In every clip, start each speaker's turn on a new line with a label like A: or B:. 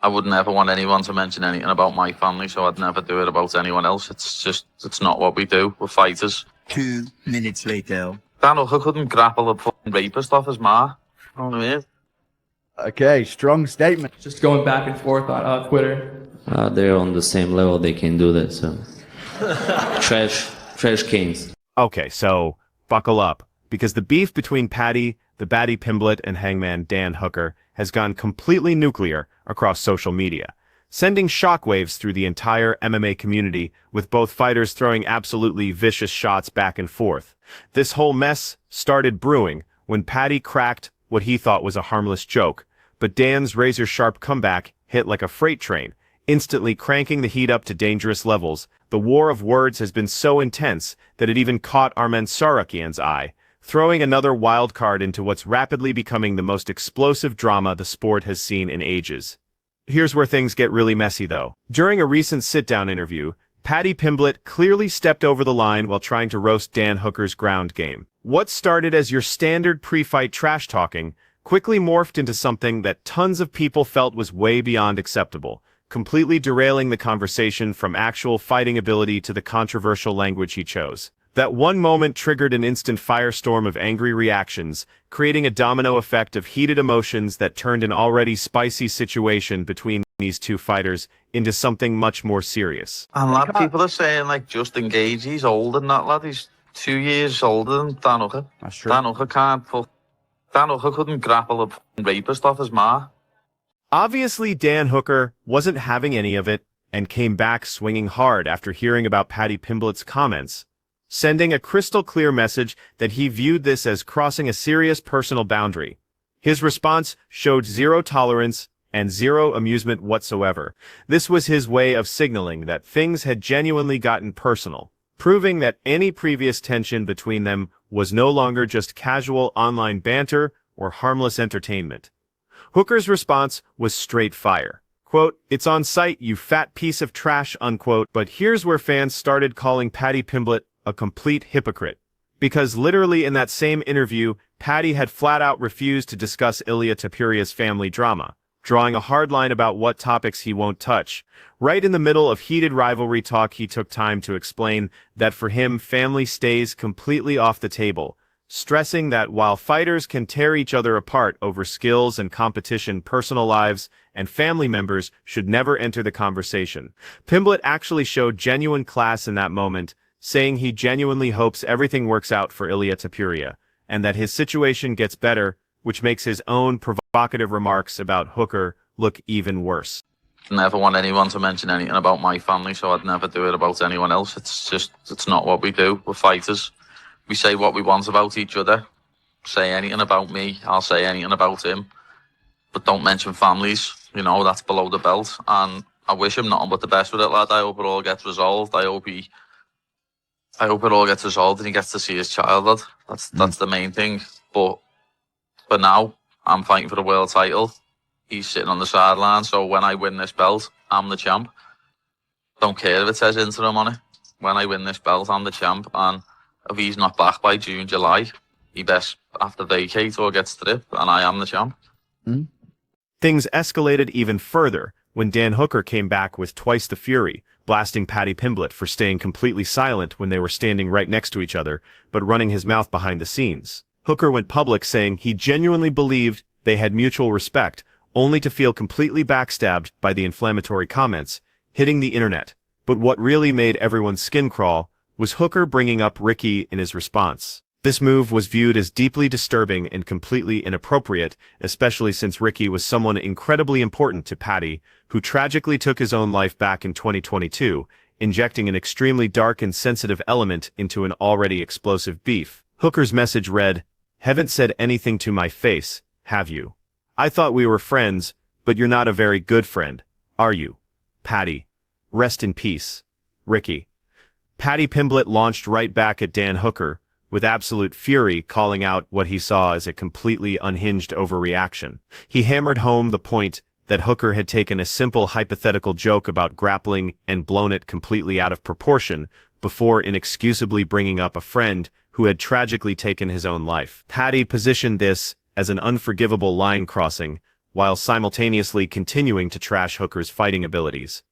A: I would never want anyone to mention anything about my family, so I'd never do it about anyone else. It's not what we do. We're fighters.
B: 2 minutes later.
A: Dan Hooker couldn't grapple a fucking rapist off his ma. You know what I mean?
C: Okay, strong statement.
D: Just going back and forth on Twitter.
E: They're on the same level. They can do that. So trash kings.
F: Okay, so buckle up, because the beef between Paddy, the Paddy Pimblett, and Hangman Dan Hooker has gone completely nuclear across social media, sending shockwaves through the entire MMA community, with both fighters throwing absolutely vicious shots back and forth. This whole mess started brewing when Paddy cracked what he thought was a harmless joke, but Dan's razor-sharp comeback hit like a freight train, instantly cranking the heat up to dangerous levels. The war of words has been so intense that it even caught Arman Tsarukyan's eye, throwing another wild card into what's rapidly becoming the most explosive drama the sport has seen in ages. Here's where things get really messy, though. During a recent sit-down interview, Paddy Pimblett clearly stepped over the line while trying to roast Dan Hooker's ground game. What started as your standard pre-fight trash-talking quickly morphed into something that tons of people felt was way beyond acceptable, completely derailing the conversation from actual fighting ability to the controversial language he chose. That one moment triggered an instant firestorm of angry reactions, creating a domino effect of heated emotions that turned an already spicy situation between these two fighters into something much more serious.
A: And lad, people are saying, like, just engage. He's older than that, lad. He's 2 years older than Dan Hooker.
C: That's true.
A: Dan Hooker couldn't grapple a fucking rapist off his ma.
F: Obviously, Dan Hooker wasn't having any of it and came back swinging hard after hearing about Paddy Pimblett's comments, sending a crystal-clear message that he viewed this as crossing a serious personal boundary. His response showed zero tolerance and zero amusement whatsoever. This was his way of signaling that things had genuinely gotten personal, proving that any previous tension between them was no longer just casual online banter or harmless entertainment. Hooker's response was straight fire. Quote, "It's on site, you fat piece of trash," unquote. But here's where fans started calling Paddy Pimblett a complete hypocrite. Because literally in that same interview, Paddy had flat out refused to discuss Ilia Topuria's family drama, drawing a hard line about what topics he won't touch. Right in the middle of heated rivalry talk, he took time to explain that for him, family stays completely off the table, stressing that while fighters can tear each other apart over skills and competition, personal lives and family members should never enter the conversation. Pimblett actually showed genuine class in that moment, saying he genuinely hopes everything works out for Ilia Topuria, and that his situation gets better, which makes his own provocative remarks about Hooker look even worse.
A: Never want anyone to mention anything about my family, so I'd never do it about anyone else. It's not what we do. We're fighters. We say what we want about each other. Say anything about me, I'll say anything about him. But don't mention families, you know, that's below the belt. And I wish him nothing but the best with it, lad. I hope it all gets resolved. I hope it all gets resolved and he gets to see his child, lad. That's the main thing. But for now, I'm fighting for the world title. He's sitting on the sideline, so when I win this belt, I'm the champ. Don't care if it says interim on it. When I win this belt, I'm the champ. And if he's not back by June, July, he best have to vacate or get stripped, and I am the champ.
F: Things escalated even further when Dan Hooker came back with twice the fury, blasting Paddy Pimblett for staying completely silent when they were standing right next to each other, but running his mouth behind the scenes. Hooker went public saying he genuinely believed they had mutual respect, only to feel completely backstabbed by the inflammatory comments, hitting the internet. But what really made everyone's skin crawl was Hooker bringing up Ricky in his response. This move was viewed as deeply disturbing and completely inappropriate, especially since Ricky was someone incredibly important to Paddy, who tragically took his own life back in 2022, injecting an extremely dark and sensitive element into an already explosive beef. Hooker's message read, "Haven't said anything to my face, have you? I thought we were friends, but you're not a very good friend, are you? Paddy. Rest in peace. Ricky." Paddy Pimblett launched right back at Dan Hooker, with absolute fury, calling out what he saw as a completely unhinged overreaction. He hammered home the point that Hooker had taken a simple hypothetical joke about grappling and blown it completely out of proportion before inexcusably bringing up a friend who had tragically taken his own life. Paddy positioned this as an unforgivable line crossing, while simultaneously continuing to trash Hooker's fighting abilities,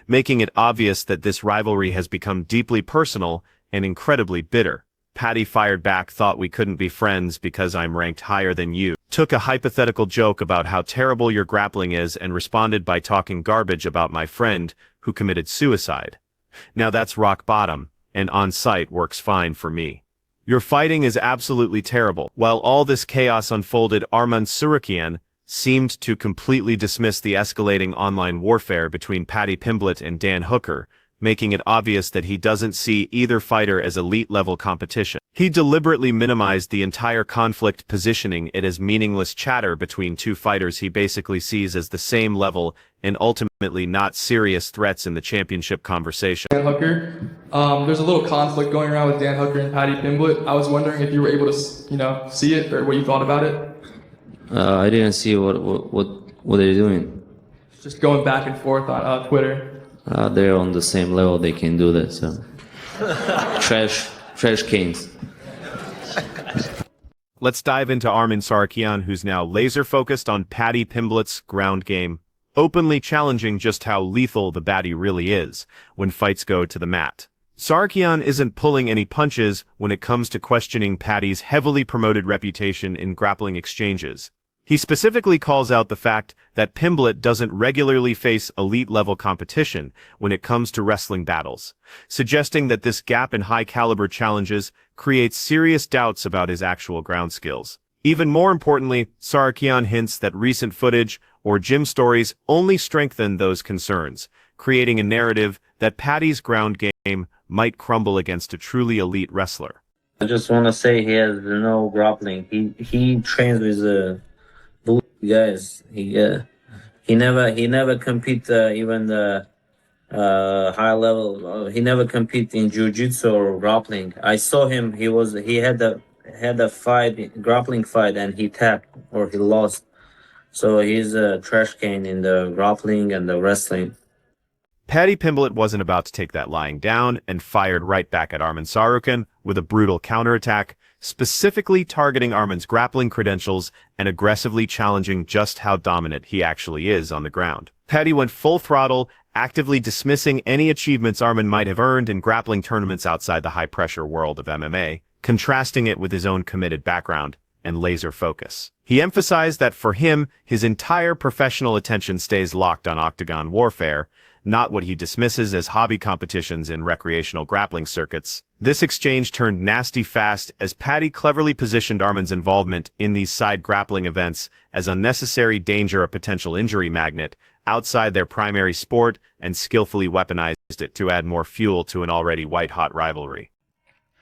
F: making it obvious that this rivalry has become deeply personal and incredibly bitter. Paddy fired back, "Thought we couldn't be friends because I'm ranked higher than you." Took a hypothetical joke about how terrible your grappling is and responded by talking garbage about my friend who committed suicide. Now that's rock bottom, and on-site works fine for me. Your fighting is absolutely terrible. While all this chaos unfolded, Arman Tsarukyan seemed to completely dismiss the escalating online warfare between Paddy Pimblett and Dan Hooker, making it obvious that he doesn't see either fighter as elite-level competition. He deliberately minimized the entire conflict, positioning it as meaningless chatter between two fighters he basically sees as the same level and ultimately not serious threats in the championship conversation.
D: Dan Hooker. There's a little conflict going around with Dan Hooker and Paddy Pimblett. I was wondering if you were able to, see it or what you thought about it.
E: I didn't see what they're doing.
D: Just going back and forth on Twitter.
E: They're on the same level. They can do that. So trash cans.
F: Let's dive into Arman Tsarukyan, who's now laser-focused on Paddy Pimblett's ground game, openly challenging just how lethal the Baddy really is when fights go to the mat. Tsarukyan isn't pulling any punches when it comes to questioning Paddy's heavily promoted reputation in grappling exchanges. He specifically calls out the fact that Pimblett doesn't regularly face elite-level competition when it comes to wrestling battles, suggesting that this gap in high-caliber challenges creates serious doubts about his actual ground skills. Even more importantly, Tsarukyan hints that recent footage or gym stories only strengthen those concerns, creating a narrative that Paddy's ground game might crumble against a truly elite wrestler.
G: I just want to say he has no grappling. He trains with guys. He never compete even the high level. He never compete in jiu-jitsu or grappling. I saw him. He had a fight, grappling fight, and he tapped or he lost. So he's a trash can in the grappling and the wrestling.
F: Paddy Pimblett wasn't about to take that lying down and fired right back at Arman Tsarukyan with a brutal counterattack, specifically targeting Arman's grappling credentials and aggressively challenging just how dominant he actually is on the ground. Paddy went full throttle, actively dismissing any achievements Arman might have earned in grappling tournaments outside the high-pressure world of MMA, contrasting it with his own committed background and laser focus. He emphasized that for him, his entire professional attention stays locked on octagon warfare, not what he dismisses as hobby competitions in recreational grappling circuits. This exchange turned nasty fast as Paddy cleverly positioned Arman's involvement in these side grappling events as unnecessary danger or potential injury magnet outside their primary sport and skillfully weaponized it to add more fuel to an already white-hot rivalry.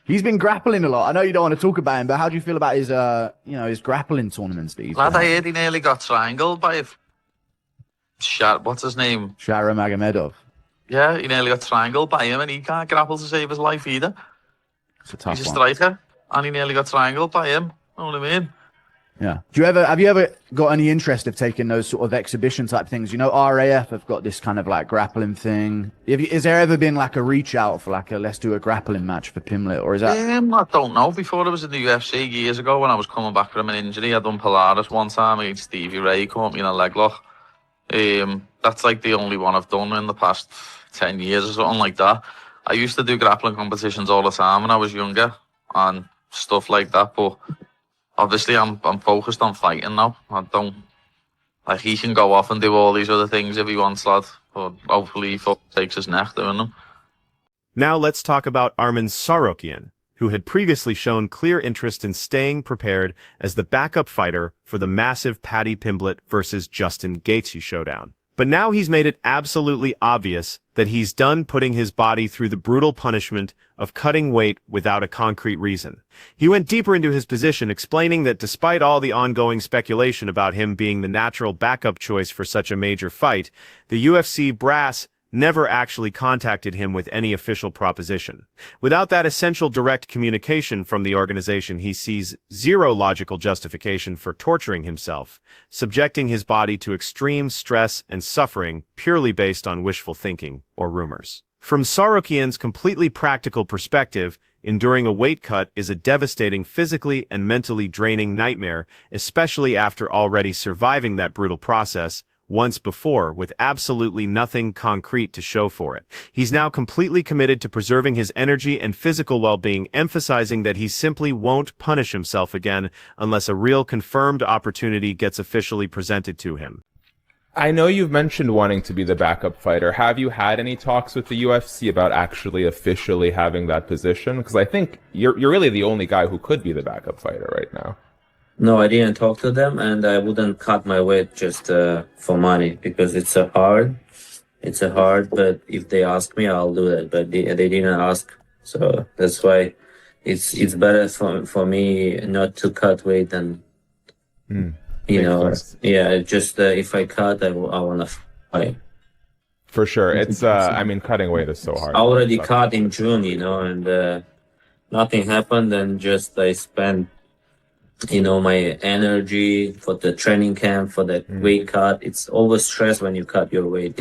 C: He's been grappling a lot. I know you don't want to talk about him, but how do you feel about his, his grappling tournaments that he's
A: Lad,
C: been
A: I
C: at?
A: heard he nearly got triangled by what's his name?
C: Shara Magomedov.
A: Yeah, he nearly got triangled by him, and he can't grapple to save his life either.
C: It's a tough
A: He's a
C: one.
A: striker, and he nearly got triangled by him. Know what I mean?
C: Yeah. Have you ever got any interest of taking those sort of exhibition type things? You know, RAF have got this kind of like grappling thing. Has there ever been like a reach out for like let's do a grappling match for Pimblett, or is that?
A: I don't know. Before I was in the UFC years ago, when I was coming back from an injury, I done Polaris one time against Stevie Ray. He caught me in a leg lock. That's like the only one I've done in the past 10 years or something like that. I used to do grappling competitions all the time when I was younger and stuff like that, but obviously I'm focused on fighting now. I don't, like, he can go off and do all these other things if he wants, lad, but hopefully he takes his neck doing them.
F: Now let's talk about Arman Tsarukyan, who had previously shown clear interest in staying prepared as the backup fighter for the massive Paddy Pimblett versus Justin Gaethje showdown. But now he's made it absolutely obvious that he's done putting his body through the brutal punishment of cutting weight without a concrete reason. He went deeper into his position, explaining that despite all the ongoing speculation about him being the natural backup choice for such a major fight, the UFC brass never actually contacted him with any official proposition. Without that essential direct communication from the organization, he sees zero logical justification for torturing himself, subjecting his body to extreme stress and suffering purely based on wishful thinking or rumors. From Tsarukyan's completely practical perspective, enduring a weight cut is a devastating physically and mentally draining nightmare, especially after already surviving that brutal process once before with absolutely nothing concrete to show for it. He's now completely committed to preserving his energy and physical well-being, emphasizing that he simply won't punish himself again unless a real confirmed opportunity gets officially presented to him.
H: I know you've mentioned wanting to be the backup fighter. Have you had any talks with the UFC about actually officially having that position? Because I think you're really the only guy who could be the backup fighter right now.
G: No, I didn't talk to them, and I wouldn't cut my weight just for money, because it's a hard. But if they ask me, I'll do that. But they didn't ask, so that's why it's better for me not to cut weight than you know.
H: Sense.
G: Yeah, just if I cut, I wanna fight.
H: For sure, it's I mean, cutting weight is so hard.
G: I already cut in June, and nothing happened, and just I spent my energy for the training camp, for the weight cut. It's always stress when you cut your weight,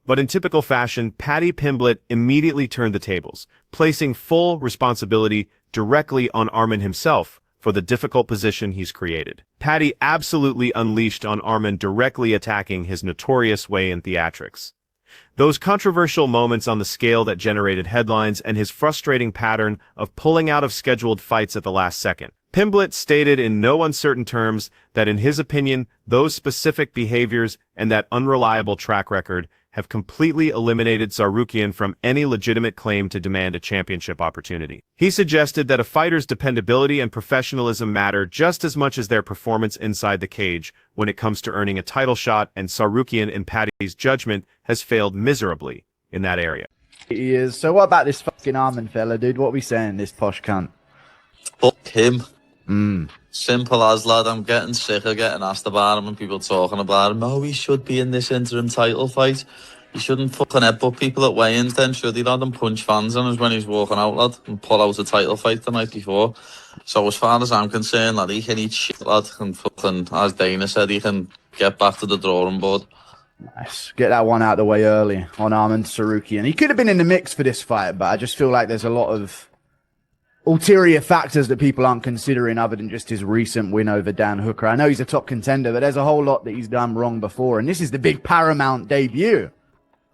F: But in typical fashion, Paddy Pimblett immediately turned the tables, placing full responsibility directly on Arman himself for the difficult position he's created. Paddy absolutely unleashed on Arman, directly attacking his notorious weigh-in theatrics. Those controversial moments on the scale that generated headlines, and his frustrating pattern of pulling out of scheduled fights at the last second. Pimblett stated in no uncertain terms that in his opinion, those specific behaviors and that unreliable track record have completely eliminated Tsarukyan from any legitimate claim to demand a championship opportunity. He suggested that a fighter's dependability and professionalism matter just as much as their performance inside the cage when it comes to earning a title shot, and Tsarukyan, in Paddy's judgment, has failed miserably in that area.
C: He is. So what about this fucking Arman fella, dude? What are we saying, this posh cunt?
A: Fuck him. Simple as, lad. I'm getting sick of getting asked about him and people talking about him. Oh, he should be in this interim title fight. He shouldn't fucking headbutt people at weigh-ins then, should he, lad? And punch fans in us when he's walking out, lad, and pull out a title fight the night before. So as far as I'm concerned, lad, he can eat shit, lad, and fucking, as Dana said, he can get back to the drawing board.
C: Nice. Get that one out of the way early on Arman Tsarukyan. He could have been in the mix for this fight, but I just feel like there's a lot of ulterior factors that people aren't considering other than just his recent win over Dan Hooker. I know he's a top contender, but there's a whole lot that he's done wrong before, and this is the big Paramount debut.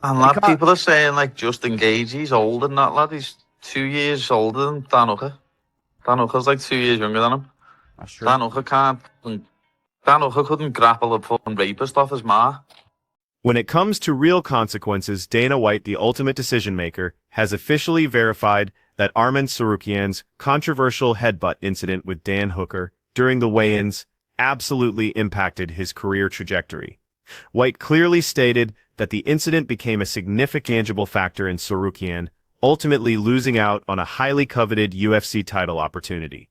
A: And lad, people are saying, like, Justin Gaethje, he's older than that, lad. He's 2 years older than Dan Hooker. Dan Hooker's like 2 years younger than him.
C: That's true.
A: Dan Hooker couldn't grapple a fucking rapist off his ma.
F: When it comes to real consequences, Dana White, the ultimate decision-maker, has officially verified that Arman Tsarukyan's controversial headbutt incident with Dan Hooker during the weigh-ins absolutely impacted his career trajectory. White clearly stated that the incident became a significant tangible factor in Tsarukyan, ultimately losing out on a highly coveted UFC title opportunity,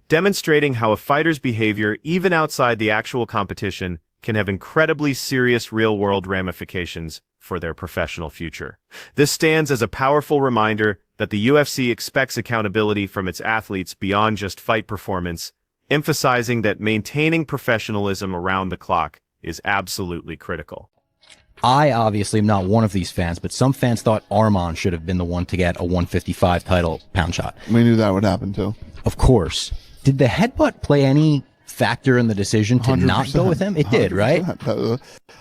F: demonstrating how a fighter's behavior, even outside the actual competition, can have incredibly serious real-world ramifications for their professional future. This stands as a powerful reminder that the UFC expects accountability from its athletes beyond just fight performance, emphasizing that maintaining professionalism around the clock is absolutely critical.
I: I obviously am not one of these fans, but some fans thought Arman should have been the one to get a 155 title pound shot.
J: We knew that would happen too.
I: Of course. Did the headbutt play any factor in the decision to not go with him? It did, right?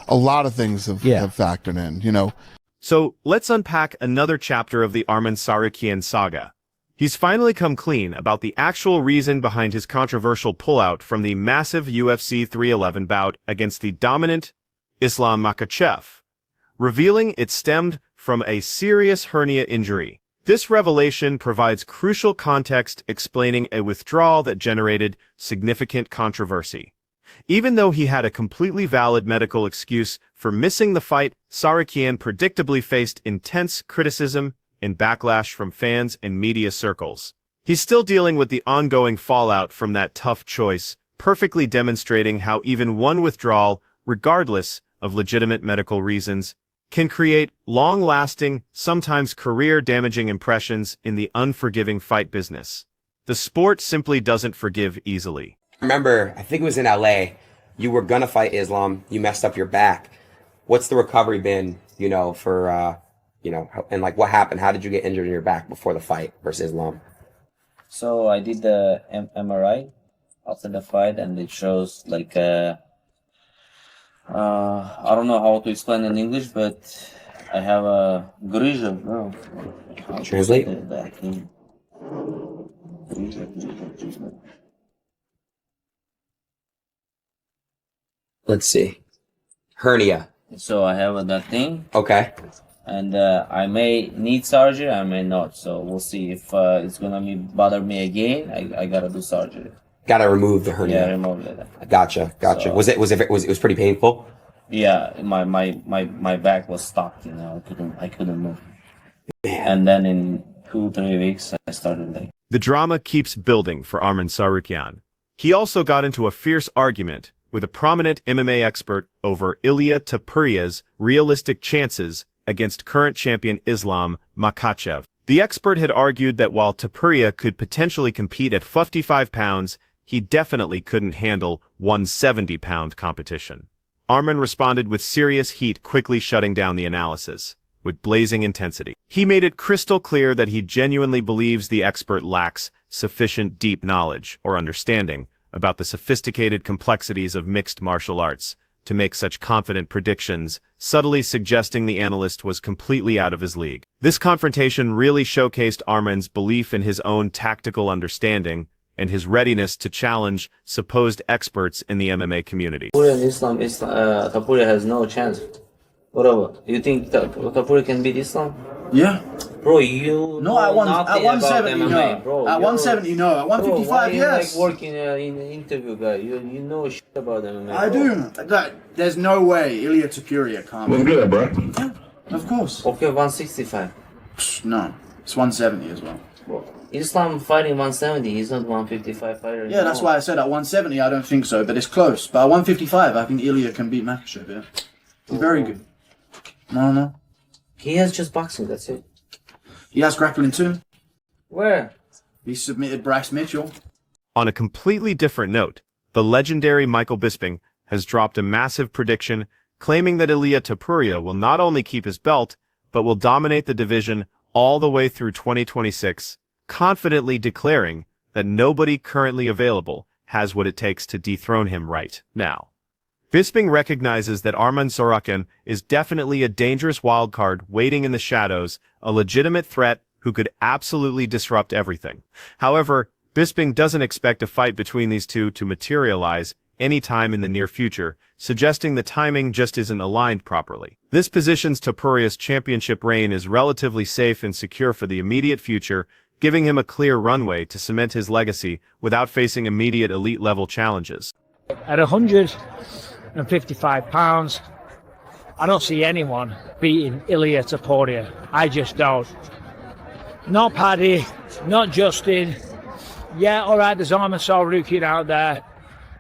J: A lot of things have factored in,
F: So let's unpack another chapter of the Arman Tsarukyan saga. He's finally come clean about the actual reason behind his controversial pullout from the massive UFC 311 bout against the dominant Islam Makhachev, revealing it stemmed from a serious hernia injury. This revelation provides crucial context explaining a withdrawal that generated significant controversy. Even though he had a completely valid medical excuse for missing the fight, Tsarukyan predictably faced intense criticism and backlash from fans and media circles. He's still dealing with the ongoing fallout from that tough choice, perfectly demonstrating how even one withdrawal, regardless of legitimate medical reasons, can create long-lasting, sometimes career-damaging impressions in the unforgiving fight business. The sport simply doesn't forgive easily.
K: Remember, I think it was in LA, you were gonna fight Islam, you messed up your back. What's the recovery been, and like what happened? How did you get injured in your back before the fight versus Islam?
G: So I did the MRI after the fight, and it shows like I don't know how to explain in English, but I have a gryzha. No.
K: Translate. Let's see. Hernia.
G: So I have that thing.
K: Okay.
G: And I may need surgery, I may not. So we'll see if it's gonna bother me again. I gotta do surgery.
K: Gotta remove the hernia.
G: Yeah, remove it.
K: Gotcha.
G: So,
K: was it pretty painful?
G: Yeah, my back was stuck. You know, I couldn't move. And then in 2-3 weeks, I started like.
F: The drama keeps building for Arman Tsarukyan. He also got into a fierce argument with a prominent MMA expert over Ilia Topuria's realistic chances against current champion Islam Makhachev. The expert had argued that while Topuria could potentially compete at 55 pounds, he definitely couldn't handle 170-pound competition. Arman responded with serious heat, quickly shutting down the analysis with blazing intensity. He made it crystal clear that he genuinely believes the expert lacks sufficient deep knowledge or understanding about the sophisticated complexities of mixed martial arts to make such confident predictions, subtly suggesting the analyst was completely out of his league. This confrontation really showcased Arman's belief in his own tactical understanding and his readiness to challenge supposed experts in the MMA community.
G: Topuria has no chance. Whatever. You think Topuria can beat Islam?
C: Yeah.
G: Bro, you
C: no, at 170,
G: MMA,
C: no.
G: Bro,
C: at 170, no. At 155, yes.
G: Like working in an interview, guy. You know shit about MMA.
C: I do. There's no way Ilia Topuria can't.
L: What's good, bro?
C: Yeah, of course.
G: Okay, 165.
C: No, it's 170 as well.
G: Islam fighting 170. He's not 155 fighter.
C: Yeah, that's why I said at 170 I don't think so, but it's close. But at 155 I think Ilia can beat Makhachev. Yeah, very good. No.
G: He has just boxing. That's it.
C: He has grappling too.
G: Where?
C: He submitted Bryce Mitchell.
F: On a completely different note, the legendary Michael Bisping has dropped a massive prediction claiming that Ilia Topuria will not only keep his belt, but will dominate the division all the way through 2026, confidently declaring that nobody currently available has what it takes to dethrone him right now. Bisping recognizes that Arman Tsarukyan is definitely a dangerous wildcard waiting in the shadows, a legitimate threat who could absolutely disrupt everything. However, Bisping doesn't expect a fight between these two to materialize anytime in the near future, suggesting the timing just isn't aligned properly. This positions Topuria's championship reign as relatively safe and secure for the immediate future, giving him a clear runway to cement his legacy without facing immediate elite-level challenges.
M: At 155 pounds, I don't see anyone beating Ilia Topuria. I just don't. Not Paddy, not Justin. Yeah, all right, there's Arman Tsarukyan out there,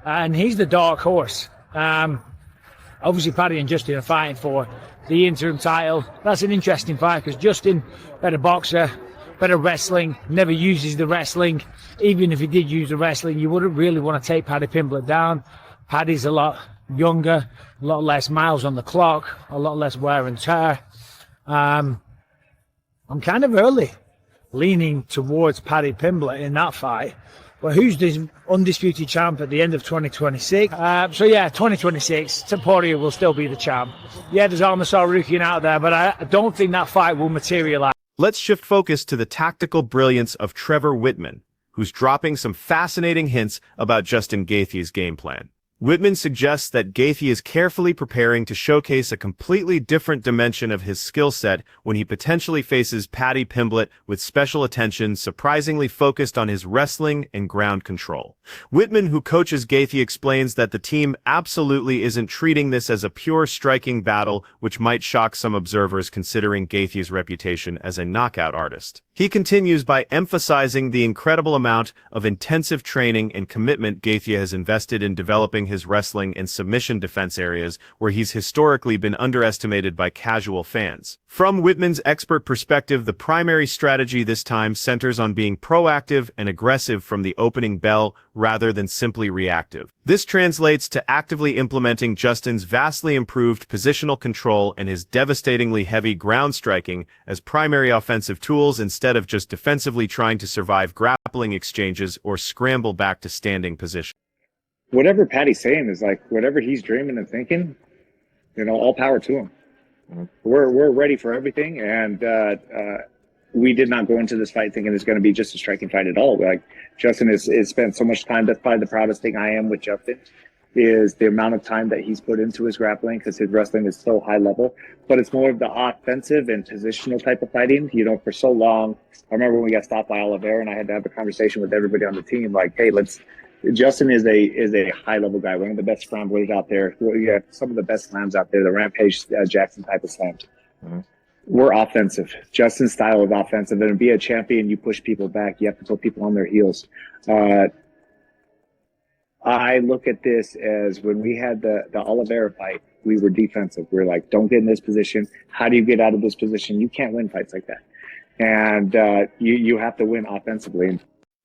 M: and he's the dark horse. Obviously, Paddy and Justin are fighting for the interim title. That's an interesting fight because Justin, better boxer, better wrestling, never uses the wrestling. Even if he did use the wrestling, you wouldn't really want to take Paddy Pimblett down. Paddy's a lot younger, a lot less miles on the clock, a lot less wear and tear. I'm kind of early leaning towards Paddy Pimblett in that fight. But who's the undisputed champ at the end of 2026? So yeah, 2026, Topuria will still be the champ. Yeah, there's Arman Tsarukyan out there, but I don't think that fight will materialize.
F: Let's shift focus to the tactical brilliance of Trevor Wittman, who's dropping some fascinating hints about Justin Gaethje's game plan. Wittman suggests that Gaethje is carefully preparing to showcase a completely different dimension of his skill set when he potentially faces Paddy Pimblett with special attention surprisingly focused on his wrestling and ground control. Wittman, who coaches Gaethje, explains that the team absolutely isn't treating this as a pure striking battle, which might shock some observers considering Gaethje's reputation as a knockout artist. He continues by emphasizing the incredible amount of intensive training and commitment Gaethje has invested in developing his wrestling in submission defense areas where he's historically been underestimated by casual fans. From Whitman's expert perspective, the primary strategy this time centers on being proactive and aggressive from the opening bell rather than simply reactive. This translates to actively implementing Justin's vastly improved positional control and his devastatingly heavy ground striking as primary offensive tools instead of just defensively trying to survive grappling exchanges or scramble back to standing position.
L: Whatever Paddy's saying is like whatever he's dreaming and thinking, all power to him. We're ready for everything, and we did not go into this fight thinking it's going to be just a striking fight at all. Like Justin has spent so much time. That's probably the proudest thing I am with Justin, is the amount of time that he's put into his grappling, because his wrestling is so high level. But it's more of the offensive and positional type of fighting. For so long, I remember when we got stopped by Oliveira, and I had to have a conversation with everybody on the team, like, hey, Justin is a high level guy, one of the best scramblers out there. We have some of the best slams out there, the Rampage Jackson type of slams. We're offensive. Justin's style is offensive. And to be a champion, you push people back. You have to put people on their heels. I look at this as when we had the Oliveira fight, we were defensive. We were like, don't get in this position. How do you get out of this position? You can't win fights like that. And you have to win offensively.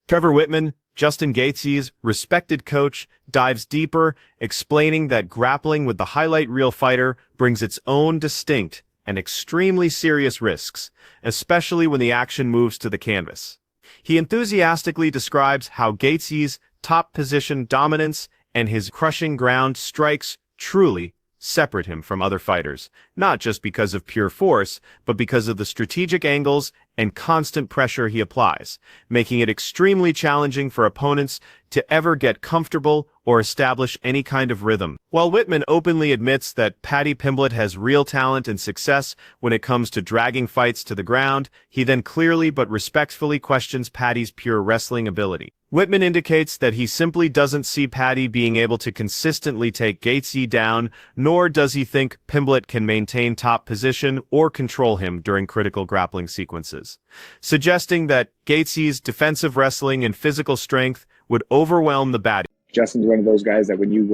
F: Trevor Whitman, Justin Gaethje's respected coach, dives deeper, explaining that grappling with the highlight reel fighter brings its own distinct and extremely serious risks, especially when the action moves to the canvas. He enthusiastically describes how Gaethje's top position dominance and his crushing ground strikes truly separate him from other fighters, not just because of pure force, but because of the strategic angles and constant pressure he applies, making it extremely challenging for opponents to ever get comfortable or establish any kind of rhythm. While Whitman openly admits that Paddy Pimblett has real talent and success when it comes to dragging fights to the ground, he then clearly but respectfully questions Paddy's pure wrestling ability. Whitman indicates that he simply doesn't see Paddy being able to consistently take Gaethje down, nor does he think Pimblett can maintain top position or control him during critical grappling sequences, suggesting that Gaethje's defensive wrestling and physical strength would overwhelm the Baddy.
L: Justin's one of those guys that when you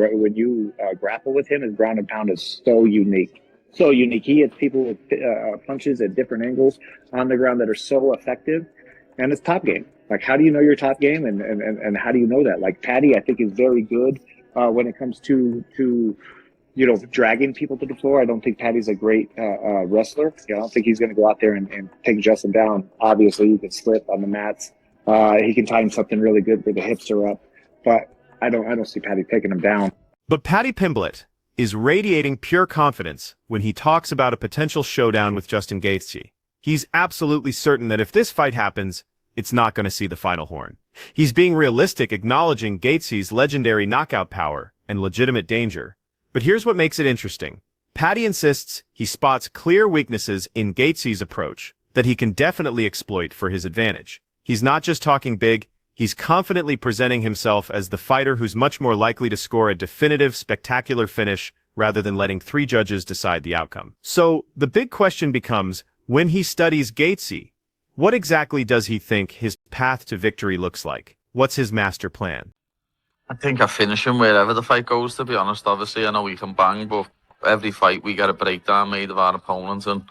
L: grapple with him, his ground and pound is so unique. So unique. He hits people with punches at different angles on the ground that are so effective, and it's top game. Like, how do you know your top game, and how do you know that? Like, Paddy, I think, is very good when it comes to dragging people to the floor. I don't think Paddy's a great wrestler. I don't think he's going to go out there and take Justin down. Obviously, he could slip on the mats. He can time something really good where the hips are up, but I don't see Paddy taking him down.
F: But Paddy Pimblett is radiating pure confidence when he talks about a potential showdown with Justin Gaethje. He's absolutely certain that if this fight happens, it's not going to see the final horn. He's being realistic, acknowledging Gaethje's legendary knockout power and legitimate danger. But here's what makes it interesting. Paddy insists he spots clear weaknesses in Gaethje's approach that he can definitely exploit for his advantage. He's not just talking big, he's confidently presenting himself as the fighter who's much more likely to score a definitive, spectacular finish rather than letting 3 judges decide the outcome. So the big question becomes, when he studies Gaethje, what exactly does he think his path to victory looks like? What's his master plan?
A: I think I finish him wherever the fight goes, to be honest. Obviously, I know we can bang, but every fight we get a breakdown made of our opponent, and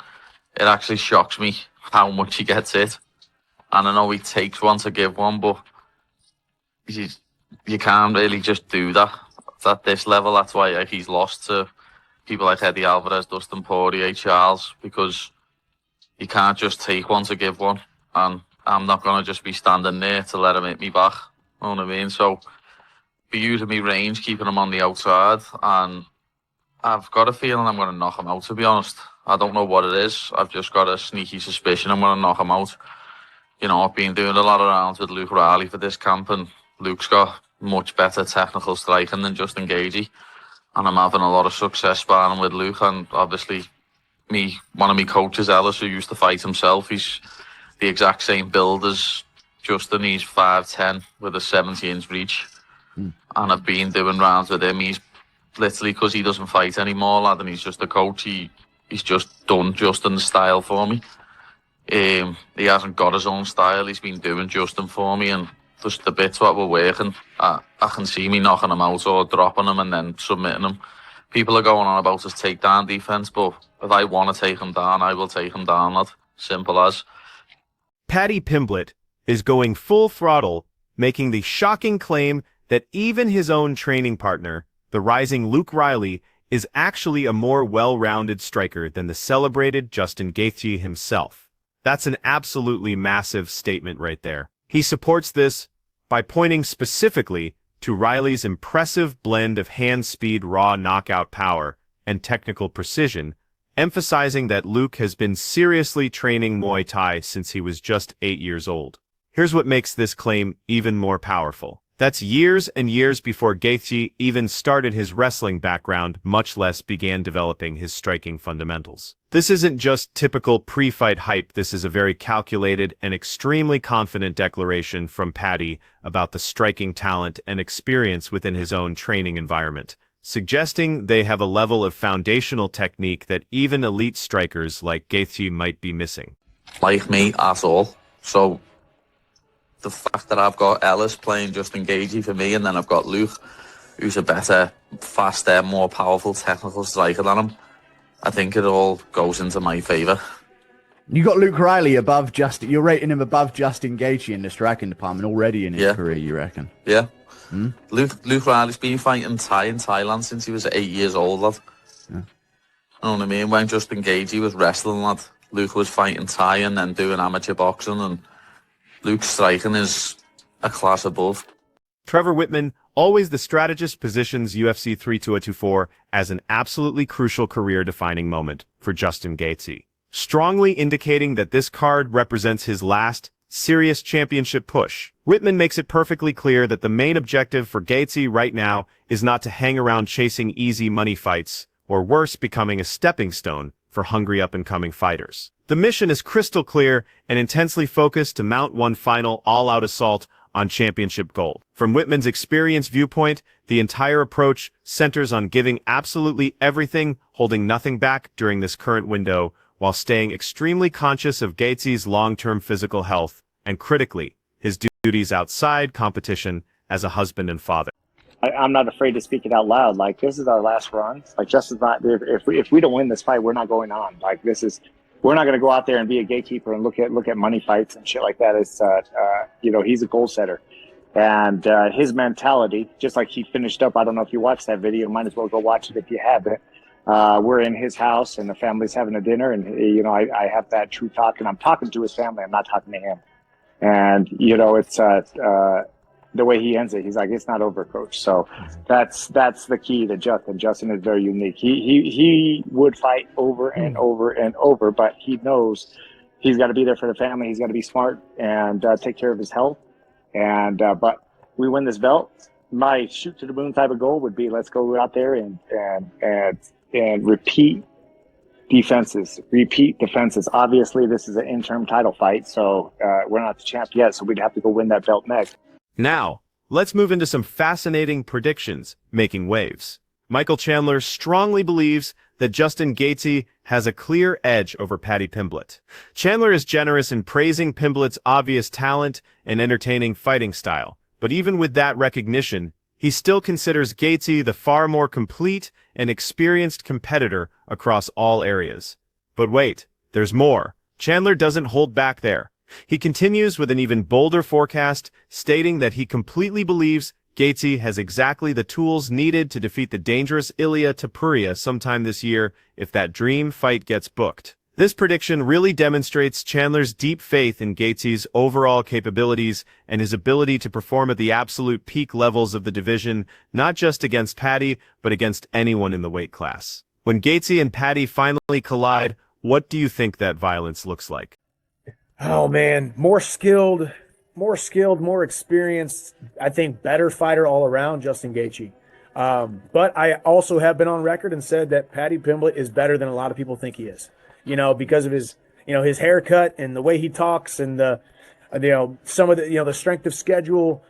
A: it actually shocks me how much he gets hit. And I know he takes one to give one, but you can't really just do that. It's at this level. That's why he's lost to people like Eddie Alvarez, Dustin Poirier, Charles, because you can't just take one to give one. And I'm not going to just be standing there to let him hit me back. You know what I mean? So be using me range, keeping him on the outside. And I've got a feeling I'm going to knock him out, to be honest. I don't know what it is. I've just got a sneaky suspicion I'm going to knock him out. I've been doing a lot of rounds with Luke Riley for this camp, and Luke's got much better technical striking than Justin Gaethje. And I'm having a lot of success sparring with Luke. And obviously, one of my coaches, Ellis, who used to fight himself, he's the exact same build as Justin. He's 5'10" with a 70-inch reach. And I've been doing rounds with him. He's literally, because he doesn't fight anymore, lad, and he's just a coach, he's just done Justin's style for me. He hasn't got his own style. He's been doing Justin for me, and just the bits what we're working. I can see me knocking them out or dropping them and then submitting them. People are going on about his takedown defense, but if I want to take him down, I will take him down, lad. Simple as.
F: Paddy Pimblett is going full throttle, making the shocking claim that even his own training partner, the rising Luke Riley, is actually a more well-rounded striker than the celebrated Justin Gaethje himself. That's an absolutely massive statement right there. He supports this by pointing specifically to Riley's impressive blend of hand-speed raw knockout power and technical precision, emphasizing that Luke has been seriously training Muay Thai since he was just 8 years old. Here's what makes this claim even more powerful. That's years and years before Gaethje even started his wrestling background, much less began developing his striking fundamentals. This isn't just typical pre-fight hype, this is a very calculated and extremely confident declaration from Paddy about the striking talent and experience within his own training environment, suggesting they have a level of foundational technique that even elite strikers like Gaethje might be missing.
A: Like me at all. So the fact that I've got Ellis playing Justin Gaethje for me, and then I've got Luke, who's a better, faster, more powerful technical striker than him, I think it all goes into my favour.
C: You got Luke Riley above Justin. You're rating him above Justin Gaethje in the striking department already in his career, you reckon?
A: Yeah. Luke Riley's been fighting Thai in Thailand since he was 8 years old, lad.
C: Yeah.
A: You know what I mean? When Justin Gaethje was wrestling, lad, Luke was fighting Thai and then doing amateur boxing, and Luke's striking is a class above.
F: Trevor Whitman, always the strategist, positions UFC 32024 as an absolutely crucial career-defining moment for Justin Gaethje, strongly indicating that this card represents his last serious championship push. Whitman makes it perfectly clear that the main objective for Gaethje right now is not to hang around chasing easy money fights, or worse, becoming a stepping stone for hungry up-and-coming fighters. The mission is crystal clear and intensely focused to mount one final all-out assault on championship gold. From Whitman's experience viewpoint, the entire approach centers on giving absolutely everything, holding nothing back during this current window, while staying extremely conscious of Gaethje's long-term physical health, and critically, his duties outside competition as a husband and father.
L: I'm not afraid to speak it out loud. Like, this is our last run. Like, Justin's not, if we don't win this fight, we're not going on. Like, we're not going to go out there and be a gatekeeper and look at money fights and shit like that. It's, he's a goal setter. And his mentality, just like he finished up, I don't know if you watched that video, might as well go watch it if you haven't. We're in his house and the family's having a dinner, and, I have that true talk, and I'm talking to his family. I'm not talking to him. And, it's the way he ends it. He's like, it's not over, coach. So that's the key to Justin. Justin is very unique. He would fight over and over and over, but he knows he's got to be there for the family. He's got to be smart and take care of his health. And but we win this belt. My shoot to the moon type of goal would be, let's go out there and repeat defenses. Obviously, this is an interim title fight, so we're not the champ yet. So we'd have to go win that belt next.
F: Now, let's move into some fascinating predictions making waves. Michael Chandler strongly believes that Justin Gaethje has a clear edge over Paddy Pimblett. Chandler is generous in praising Pimblett's obvious talent and entertaining fighting style, but even with that recognition, he still considers Gaethje the far more complete and experienced competitor across all areas. But wait, there's more. Chandler doesn't hold back there. He continues with an even bolder forecast, stating that he completely believes Gaethje has exactly the tools needed to defeat the dangerous Ilia Topuria sometime this year if that dream fight gets booked. This prediction really demonstrates Chandler's deep faith in Gaethje's overall capabilities and his ability to perform at the absolute peak levels of the division, not just against Paddy, but against anyone in the weight class. When Gaethje and Paddy finally collide, what do you think that violence looks like?
N: Oh man, more skilled, more experienced, I think better fighter all around, Justin Gaethje. But I also have been on record and said that Paddy Pimblett is better than a lot of people think he is. Because of his, his haircut and the way he talks and some of the, the strength of schedule.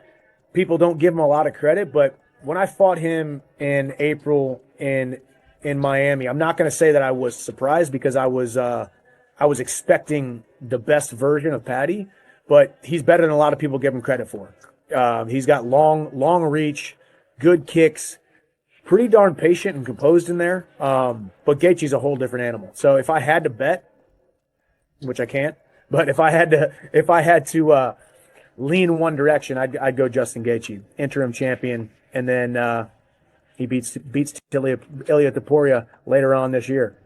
N: People don't give him a lot of credit, but when I fought him in April in Miami, I'm not going to say that I was surprised because I was expecting the best version of Paddy, but he's better than a lot of people give him credit for. He's got long reach, good kicks, pretty darn patient and composed in there. But Gaethje's a whole different animal. So if I had to bet, which I can't, but if I had to lean one direction, I'd go Justin Gaethje, interim champion, and then he beats Ilia Topuria later on this year.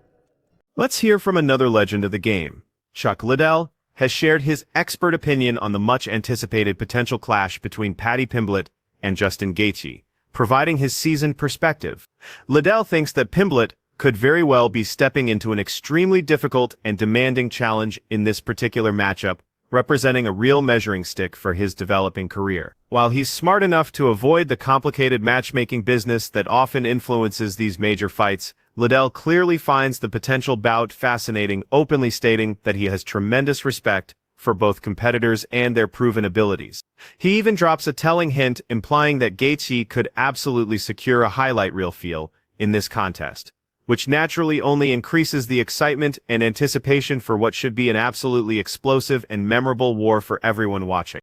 F: Let's hear from another legend of the game. Chuck Liddell has shared his expert opinion on the much-anticipated potential clash between Paddy Pimblett and Justin Gaethje, providing his seasoned perspective. Liddell thinks that Pimblett could very well be stepping into an extremely difficult and demanding challenge in this particular matchup, representing a real measuring stick for his developing career. While he's smart enough to avoid the complicated matchmaking business that often influences these major fights, Liddell clearly finds the potential bout fascinating, openly stating that he has tremendous respect for both competitors and their proven abilities. He even drops a telling hint implying that Gaethje could absolutely secure a highlight reel feel in this contest, which naturally only increases the excitement and anticipation for what should be an absolutely explosive and memorable war for everyone watching.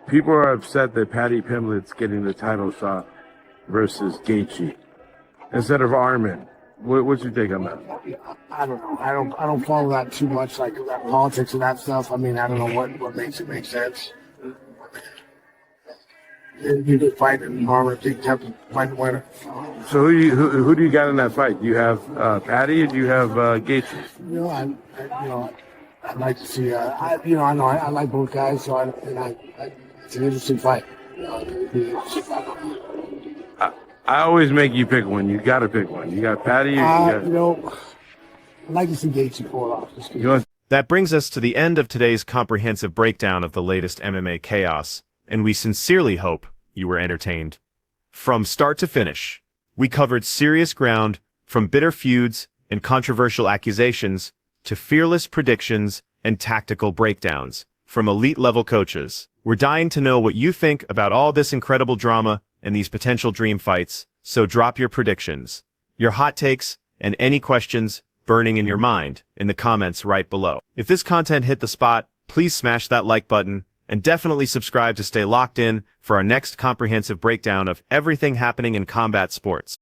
O: People are upset that Paddy Pimblett's getting the title shot versus Gaethje instead of Arman. What's your take on that?
P: I don't know. I don't follow that too much, like that politics and that stuff. I mean, I don't know what makes it make sense. You could fight in Arman, you have to find the winner.
O: So who do you got in that fight? Do you have Paddy or do you have Gaethje?
P: You know, I'd like to see. I like both guys, so it's an interesting fight.
O: I always make you pick one. You got to pick one. You got Paddy. I'd
P: like to see Gaethje pull it off.
F: That brings us to the end of today's comprehensive breakdown of the latest MMA chaos, and we sincerely hope you were entertained. From start to finish, we covered serious ground, from bitter feuds and controversial accusations to fearless predictions and tactical breakdowns from elite-level coaches. We're dying to know what you think about all this incredible drama and these potential dream fights, so drop your predictions, your hot takes, and any questions burning in your mind in the comments right below. If this content hit the spot, please smash that like button and definitely subscribe to stay locked in for our next comprehensive breakdown of everything happening in combat sports.